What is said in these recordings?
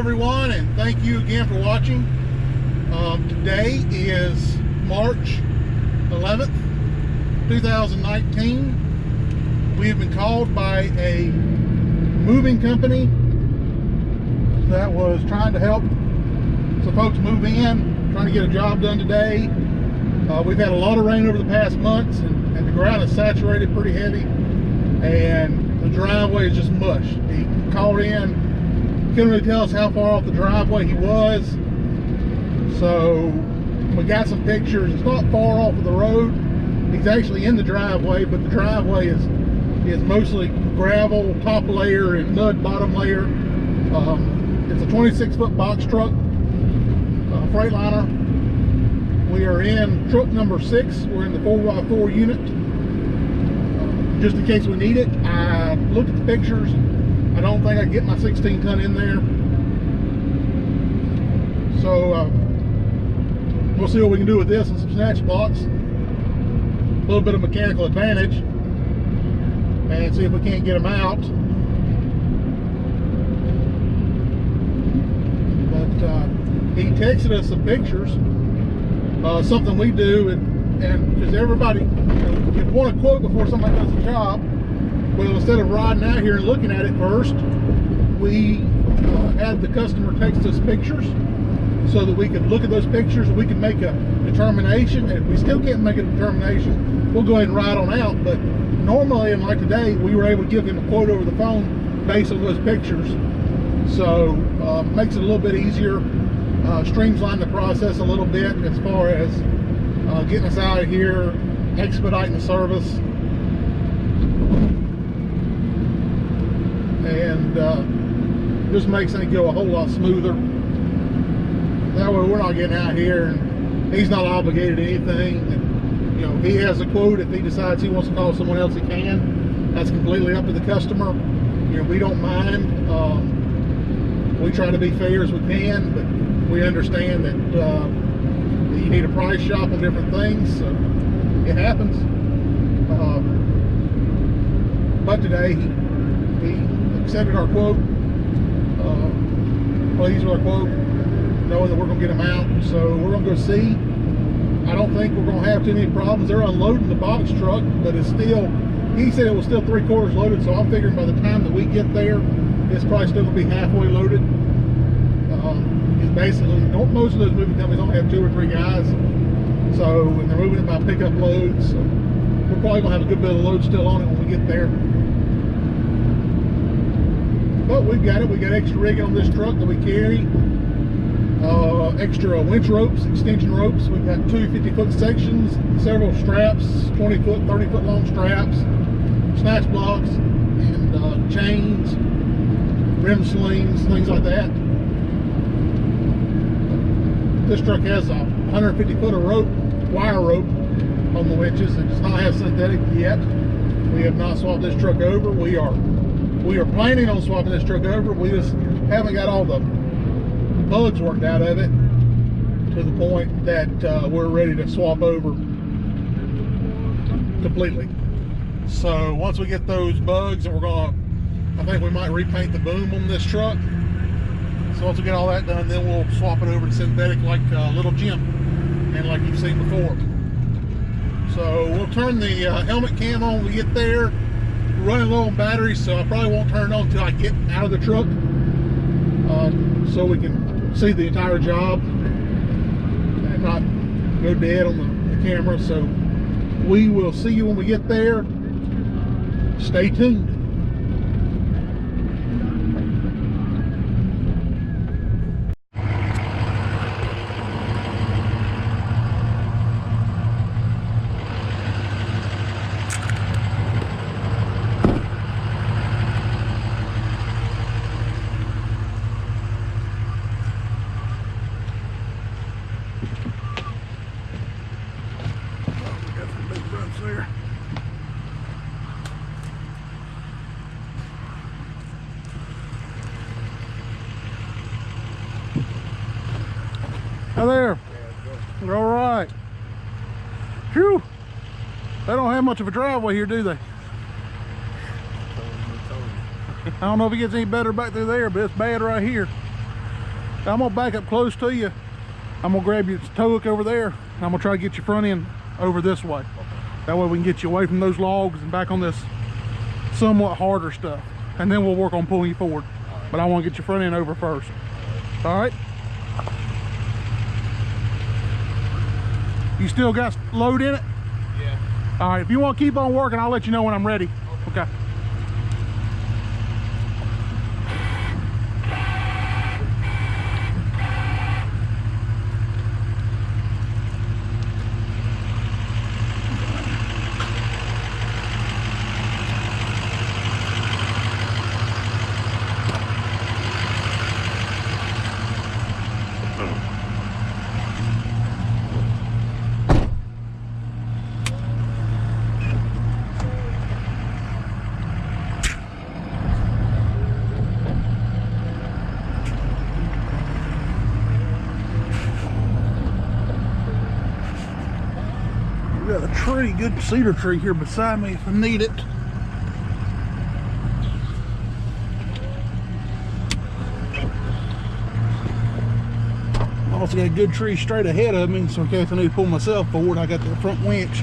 everyone, and thank you again for watching. Today is March 11th, 2019. We have been called by a moving company that was trying to help some folks move in, trying to get a job done today. We've had a lot of rain over the past months, and the ground is saturated pretty heavy, and the driveway is just mush. He called in, couldn't really tell us how far off the driveway he was, so we got some pictures. It's not far off of the road. He's actually in the driveway, but the driveway is mostly gravel top layer and mud bottom layer. It's a 26-foot box truck, Freightliner. We are in truck number 6. We're in the 4x4 unit. Just in case we need it, I looked at the pictures. I don't think I can get my 16-ton in there. So we'll see what we can do with this and some snatch blocks. A little bit of mechanical advantage, and see if we can't get them out. But he texted us some pictures. Something we do, and because everybody, you want to quote before somebody does the job. Well, instead of riding out here and looking at it first, we had the customer text us pictures so that we could look at those pictures and we could make a determination. And if we still can't make a determination, we'll go ahead and ride on out. But normally, and like today, we were able to give him a quote over the phone based on those pictures. So makes it a little bit easier, streamline the process a little bit as far as getting us out of here, expediting the service. And just makes it go a whole lot smoother. That way we're not getting out here and he's not obligated to anything. And, you know, he has a quote. If he decides he wants to call someone else, he can. That's completely up to the customer. You know, we don't mind. We try to be fair as we can, but we understand that you need a price shop on different things. So it happens. But today he accepted our quote, pleased with our quote, knowing that we're going to get them out. So we're going to go see. I don't think we're going to have too many problems. They're unloading the box truck, but it's still, he said it was still 3/4 loaded, so I'm figuring by the time that we get there, it's probably still going to be halfway loaded. It's basically, most of those moving companies only have 2 or 3 guys, so, and they're moving it by pickup loads, so we're probably going to have a good bit of load still on it when we get there. But we've got it. We got extra rigging on this truck that we carry. Extra winch ropes, extension ropes. We've got 2 50-foot sections, several straps, 20-foot, 30-foot long straps, snatch blocks, and chains, rim slings, things like that. This truck has a 150-foot of rope, wire rope on the winches. It does not have synthetic yet. We have not swapped this truck over. We are planning on swapping this truck over. We just haven't got all the bugs worked out of it to the point that we're ready to swap over completely. So once we get those bugs, and I think we might repaint the boom on this truck. So once we get all that done, then we'll swap it over to synthetic like Little Jim, and like you've seen before. So we'll turn the helmet cam on when we get there. We're running low on batteries, so I probably won't turn it on until I get out of the truck, so we can see the entire job and not go dead on the camera. So we will see you when we get there. Stay tuned. There. Hi there. We're all right. Phew. They don't have much of a driveway here, do they? I don't know if it gets any better back through there, but it's bad right here. I'm gonna back up close to you. I'm gonna grab your tow hook over there. And I'm gonna try to get your front end over this way. That way we can get you away from those logs and back on this somewhat harder stuff. And then we'll work on pulling you forward. But I want to get your front end over first. All right? You still got load in it? Yeah. All right, if you want to keep on working, I'll let you know when I'm ready. Okay. We got a tree, good cedar tree here beside me if I need it. Also got a good tree straight ahead of me, so in case I need to pull myself forward, I got the front winch.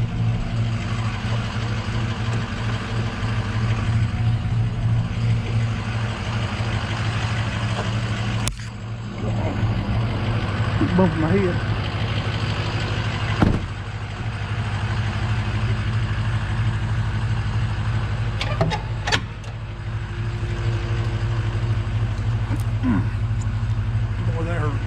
Keep bumping my head. Boy, that hurt.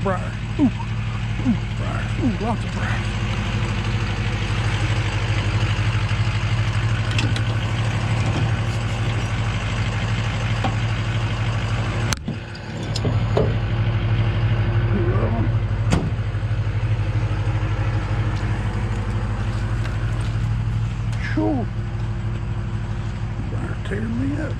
Briar. Ooh, briar. Ooh, lots of briar. Sure. Briar tearing me up.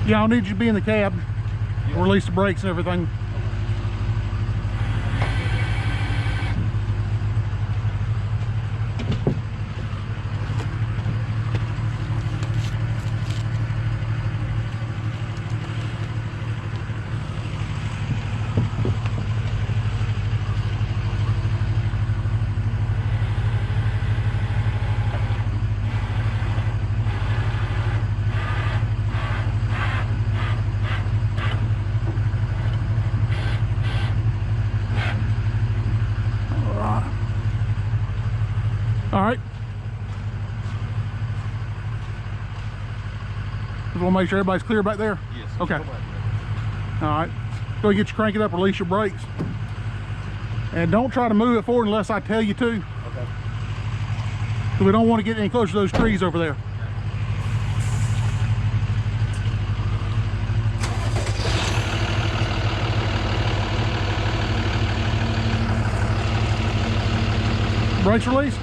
Yeah, I'll need you to be in the cab. Yeah. Release the brakes and everything. All right. Just want to make sure everybody's clear back there? Yes. Okay. All right. Go ahead, get you crank it up, release your brakes. And don't try to move it forward unless I tell you to. Okay. So we don't want to get any closer to those trees over there. Brakes released.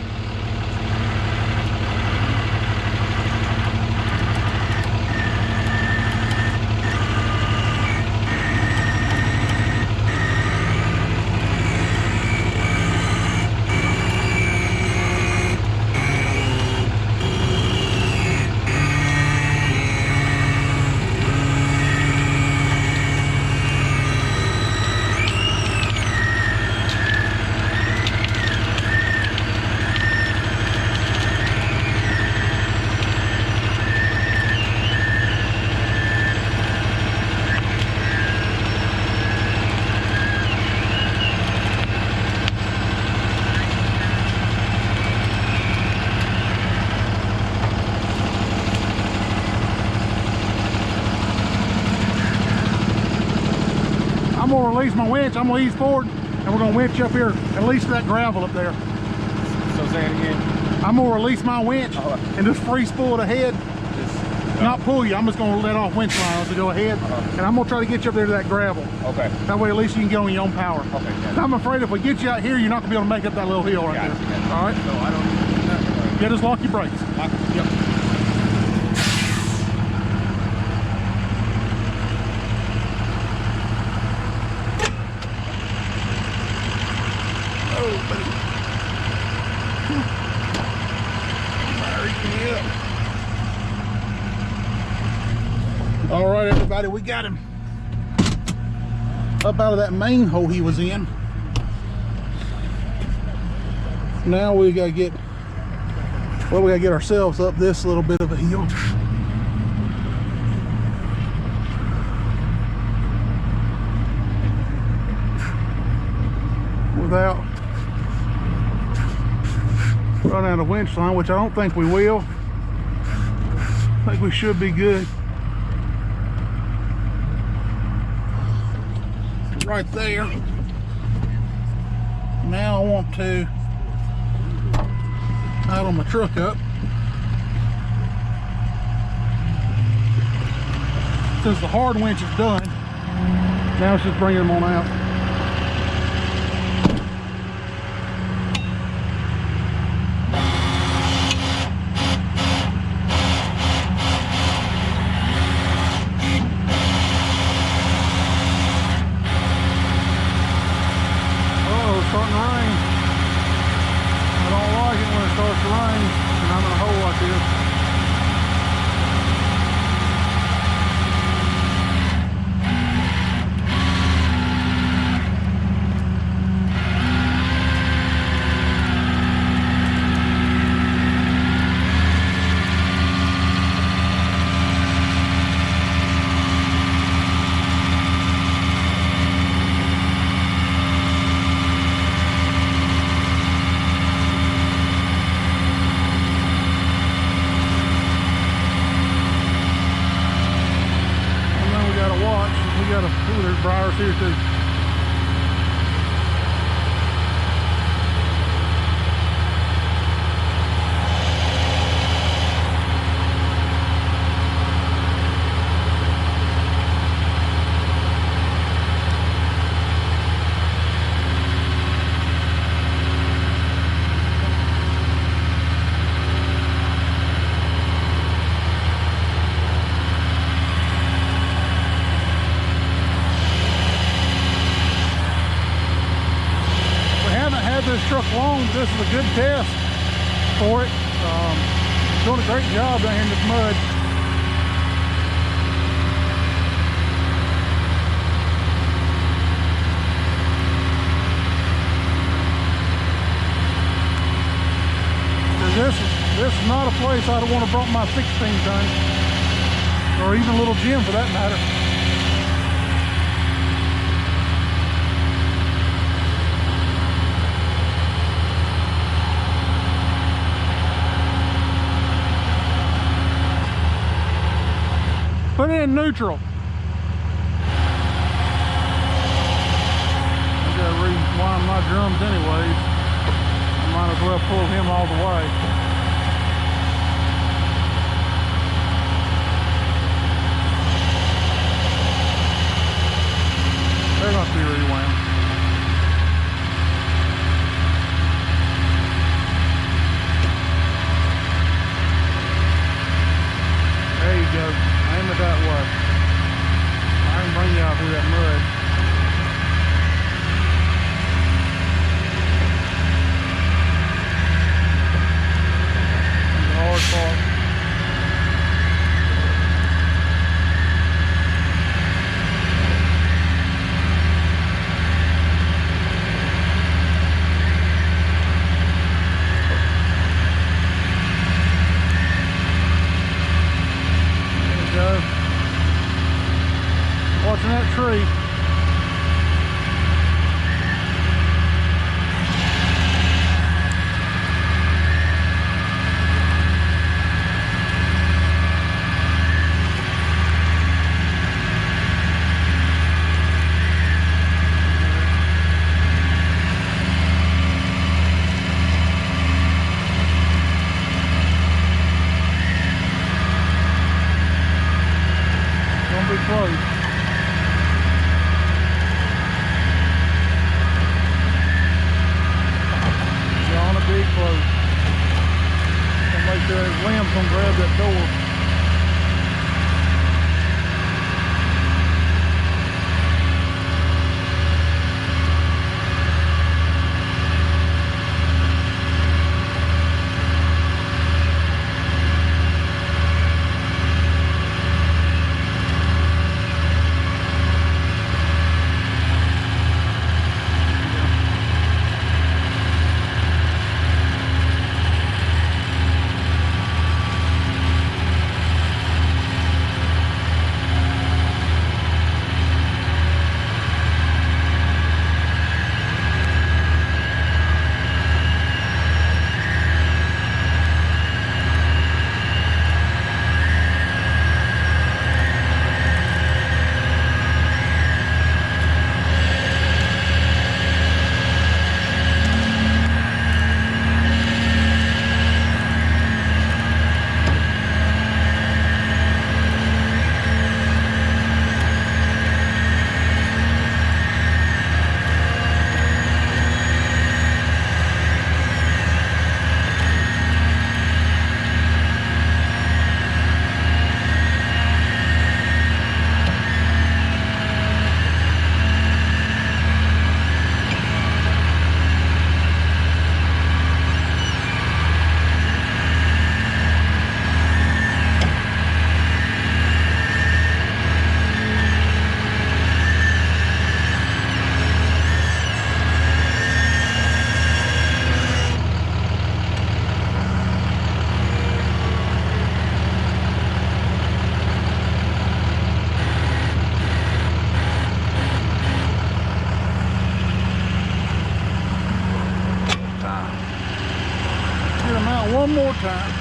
I'm gonna release my winch, I'm gonna ease forward, and we're gonna winch up here, at least to that gravel up there. So say it again. I'm gonna release my winch and just free spool it ahead. Not pull you, I'm just gonna let off winch lines to go ahead. And I'm gonna try to get you up there to that gravel. Okay. That way at least you can get on your own power. Okay. I'm afraid if we get you out here, you're not gonna be able to make up that little hill right there. All right? So I don't need to do nothing. Yeah, just lock your brakes. Yep. All right, everybody, we got him up out of that main hole he was in. Now we gotta get, well, we gotta get ourselves up this little bit of a hill. Without running out of winch line, which I don't think we will. I think we should be good. Right there. Now I want to idle my truck up. Since the hard winch is done, now it's just bringing them on out. Starting to rain. I don't like it when it starts to rain and I'm in a hole like this. Ooh, there's briars here too. this is a good test for it. Doing a great job down here in this mud. This is not a place I'd want to brought my 16-ton, or even a little Jim for that matter. Put it in neutral. I gotta rewind my drums anyways. I might as well pull him all the way. They're gonna be rewound. There you go. Aim it that way. I can bring you out through that mud. That's the hard part. Watching that tree. Gonna be close. Big close. And make sure his limbs don't grab that door. One more time.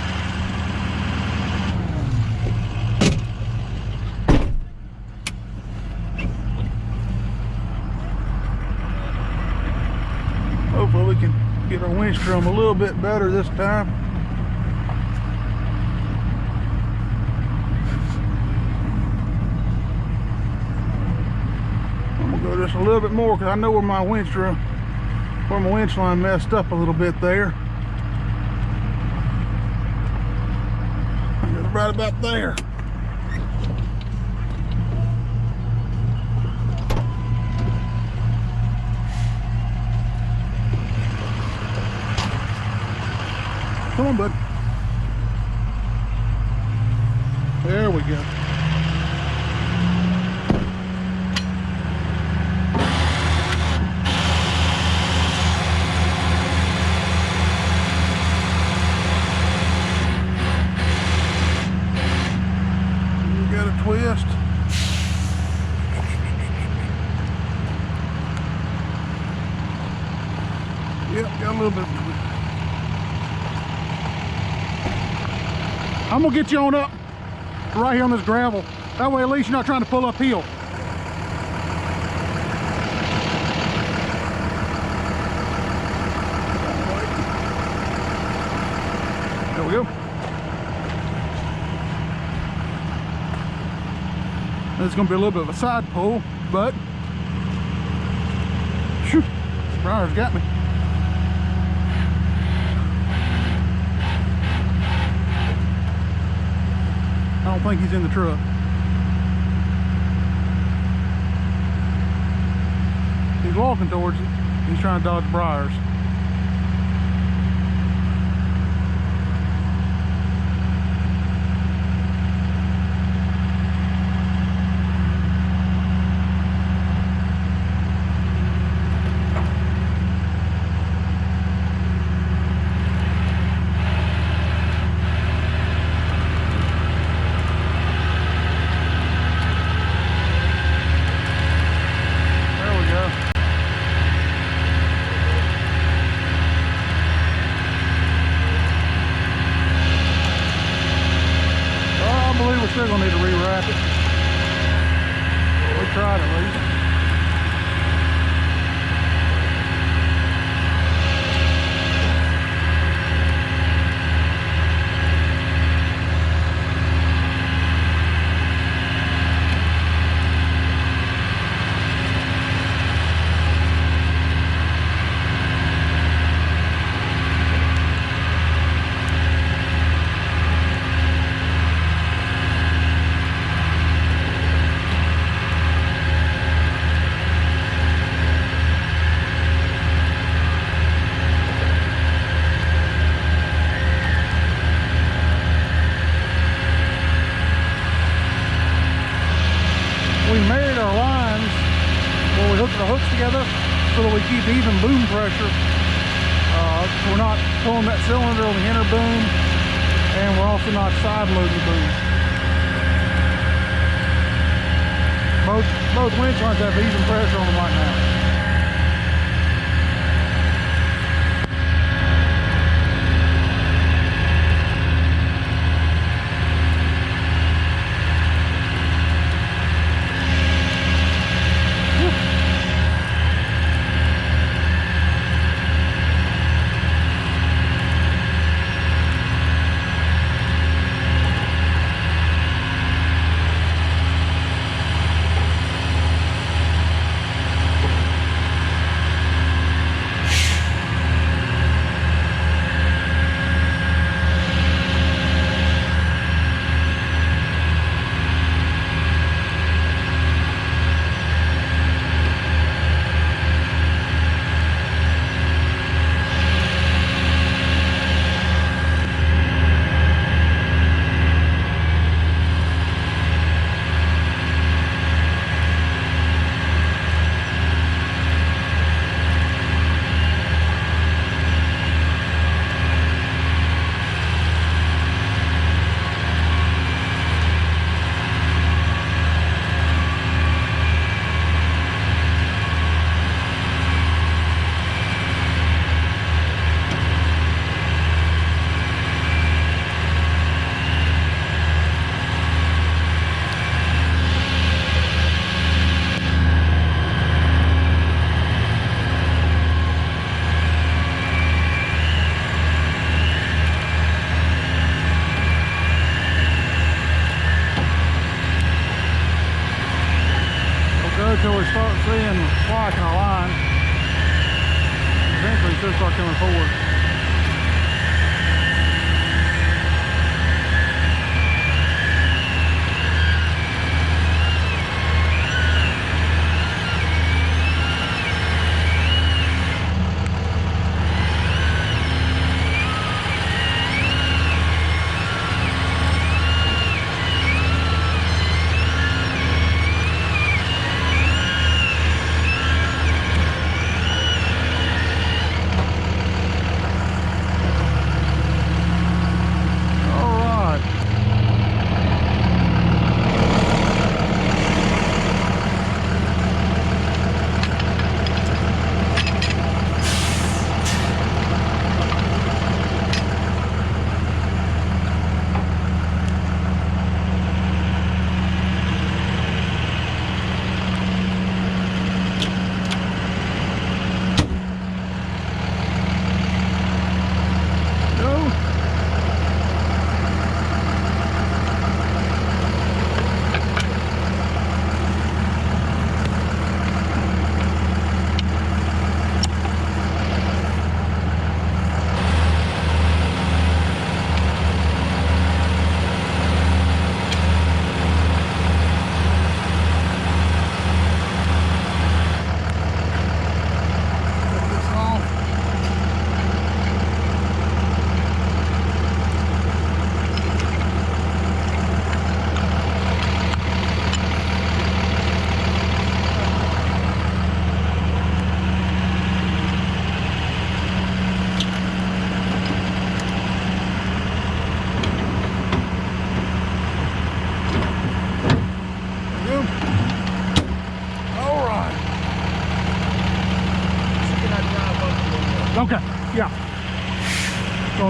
Hopefully we can get our winch drum a little bit better this time. I'm gonna go just a little bit more because I know where my winch line messed up a little bit there. Right about there. Come on, bud. There we go. You got a twist. Yep, got a little bit of twist. I'm gonna get you on up right here on this gravel. That way at least you're not trying to pull uphill. There we go. This is gonna be a little bit of a side pull, but shoo, Briar's got me. I don't think he's in the truck. He's walking towards it. He's trying to dodge briars. Still gonna need to rewrap it. We tried at least. The hooks together so that we keep even boom pressure. So we're not pulling that cylinder on the inner boom, and we're also not side loading the boom. Both winch lines have even pressure on them right now. Until we start seeing slack in our line, eventually it should start coming forward.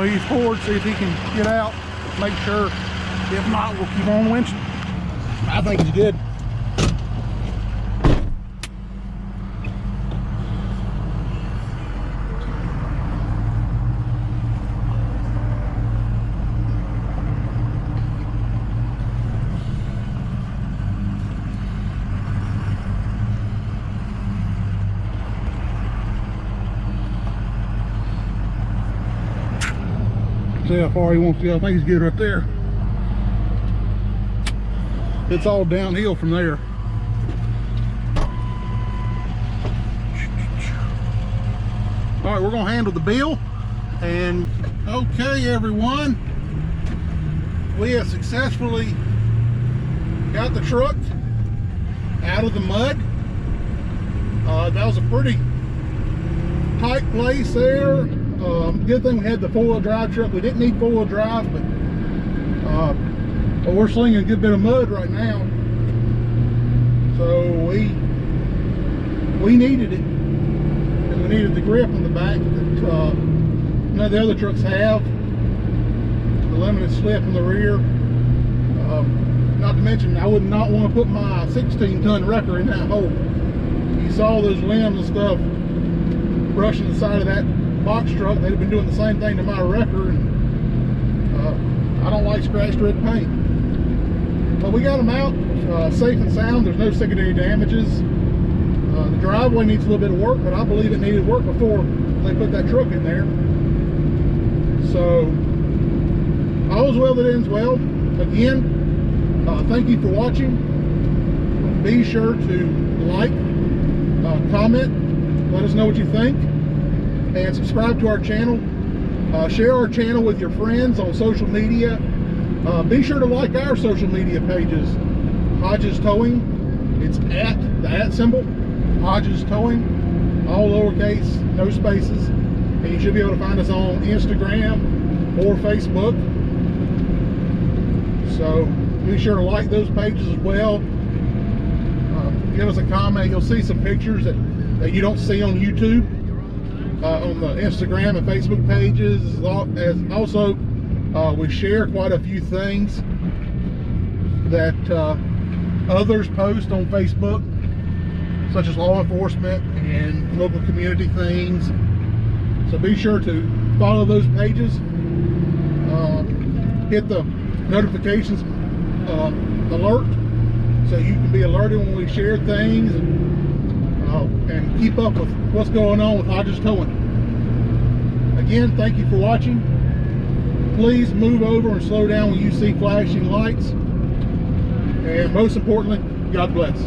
squeeze forward, see if he can get out, make sure. If not, we'll keep on winching. I think he's good. See how far he wants to go. I think he's good right there. It's all downhill from there. All right, we're gonna handle the bill. And okay, everyone, we have successfully got the truck out of the mud. That was a pretty tight place there. Good thing we had the four-wheel drive truck. We didn't need four-wheel drive, but we're slinging a good bit of mud right now. So we needed it, and we needed the grip on the back that none of the other trucks have. The limited slip in the rear. Not to mention, I would not want to put my 16-ton wrecker in that hole. You saw those limbs and stuff brushing the side of that box truck. They'd have been doing the same thing to my wrecker, and I don't like scratched red paint. But we got them out safe and sound. There's no secondary damages. The driveway needs a little bit of work, but I believe it needed work before they put that truck in there. So all is well that ends well. Again, thank you for watching. Be sure to like, comment, let us know what you think, and subscribe to our channel. Share our channel with your friends on social media. Be sure to like our social media pages. Hodges Towing, it's at the @ symbol, Hodges Towing, all lowercase, no spaces, and you should be able to find us on Instagram or Facebook. So be sure to like those pages as well. Give us a comment. You'll see some pictures that you don't see on YouTube, on the Instagram and Facebook pages. As also, we share quite a few things that others post on Facebook, such as law enforcement and local community things. So be sure to follow those pages. Hit the notifications alert, so you can be alerted when we share things, and keep up with what's going on with Hodges Towing. Again, thank you for watching. Please move over and slow down when you see flashing lights. And most importantly, God bless.